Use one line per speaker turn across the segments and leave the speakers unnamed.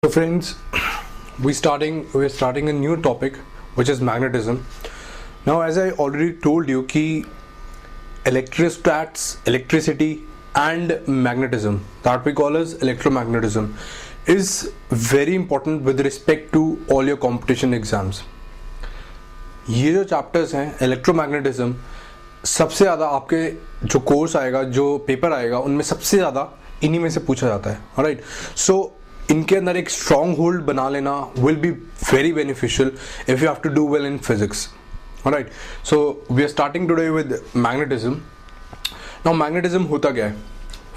So friends, we're starting a new topic, which is magnetism. Now, as I already told you, कि electrostats, electricity, and magnetism, that we call as electromagnetism, is very important with respect to all your competition exams. ये जो chapters हैं electromagnetism, सबसे ज़्यादा आपके जो course आएगा, जो पेपर आएगा, उनमें सबसे ज़्यादा इन्हीं में से पूछा जाता है. ऑलराइट, सो इनके अंदर एक स्ट्रॉन्ग होल्ड बना लेना will be very beneficial if you have to do well in physics. Alright, so we are starting today with magnetism. Now magnetism होता क्या है?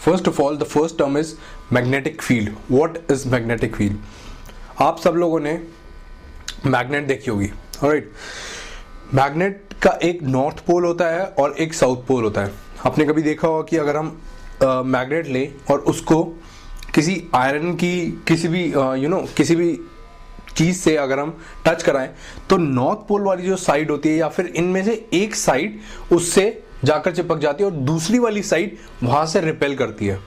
First of all, the first term is magnetic field. What is magnetic field? आप सब लोगों ने magnet देखी होगी. Alright, magnet का एक नॉर्थ पोल होता है और एक साउथ पोल होता है. आपने कभी देखा होगा कि अगर हम मैग्नेट लें और उसको किसी आयरन की किसी भी चीज़ से अगर हम टच कराएं, तो नॉर्थ पोल वाली जो साइड होती है या फिर इनमें से एक साइड उससे जाकर चिपक जाती है और दूसरी वाली साइड वहां से रिपेल करती है.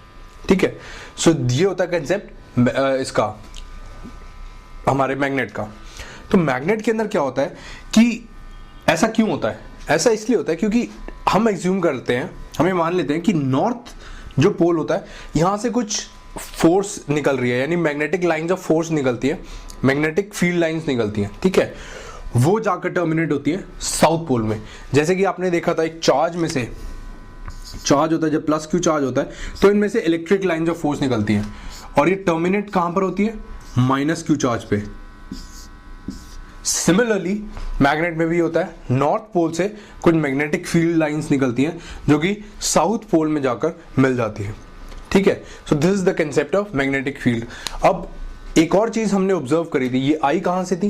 ठीक है, सो ये होता है कंसेप्ट इसका, हमारे मैग्नेट का. तो मैग्नेट के अंदर क्या होता है कि ऐसा क्यों होता है? ऐसा इसलिए होता है क्योंकि हम एज्यूम करते हैं, हमें मान लेते हैं कि नॉर्थ जो पोल होता है, यहां से कुछ फोर्स निकल रही है, यानी मैग्नेटिक लाइंस ऑफ फोर्स निकलती है, मैग्नेटिक फील्ड लाइंस निकलती हैं. ठीक है, वो जाकर टर्मिनेट होती है साउथ पोल में. जैसे कि आपने देखा था, एक चार्ज में से चार्ज होता है, जब प्लस क्यू चार्ज होता है तो इनमें से इलेक्ट्रिक लाइंस ऑफ फोर्स निकलती हैं और ये टर्मिनेट कहां पर होती है? माइनस क्यू चार्ज पे. सिमिलरली मैग्नेट में भी होता है, नॉर्थ पोल से कुछ मैग्नेटिक फील्ड लाइंस निकलती हैं जो कि साउथ पोल में जाकर मिल जाती है. ठीक है, so this is the concept of magnetic field. अब एक और चीज हमने ऑब्जर्व करी थी, ये आई कहां से थी?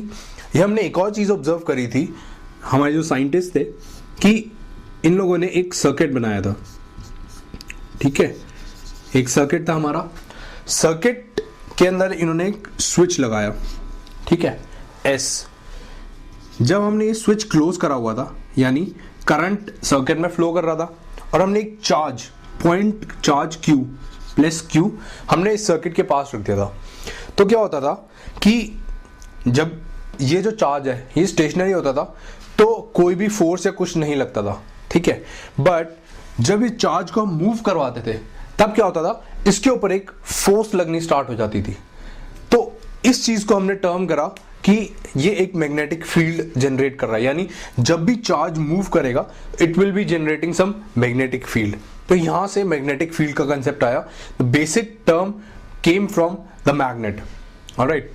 ये हमने एक और चीज ऑब्जर्व करी थी, हमारे जो साइंटिस्ट थे, कि इन लोगों ने एक सर्किट बनाया था. ठीक है, एक सर्किट था हमारा. सर्किट के अंदर इन्होंने एक स्विच लगाया. ठीक है, एस. जब हमने ये स्विच क्लोज करा हुआ था, यानी करंट सर्किट में फ्लो कर रहा था, और हमने एक charge, point charge Q plus Q हमने इस सर्किट के पास रख दिया था, तो क्या होता था कि जब ये जो चार्ज है ये स्टेशनरी होता था तो कोई भी फोर्स या कुछ नहीं लगता था. ठीक है, बट जब इस चार्ज को हम मूव करवाते थे तब क्या होता था, इसके ऊपर एक फोर्स लगनी स्टार्ट हो जाती थी. तो इस चीज को हमने टर्म करा कि ये एक मैग्नेटिक फील्ड जनरेट कर रहा है, यानी जब भी चार्ज मूव करेगा it will be generating some magnetic field. तो यहां से मैग्नेटिक फील्ड का कंसेप्ट आया. The basic term came from the magnet. Alright,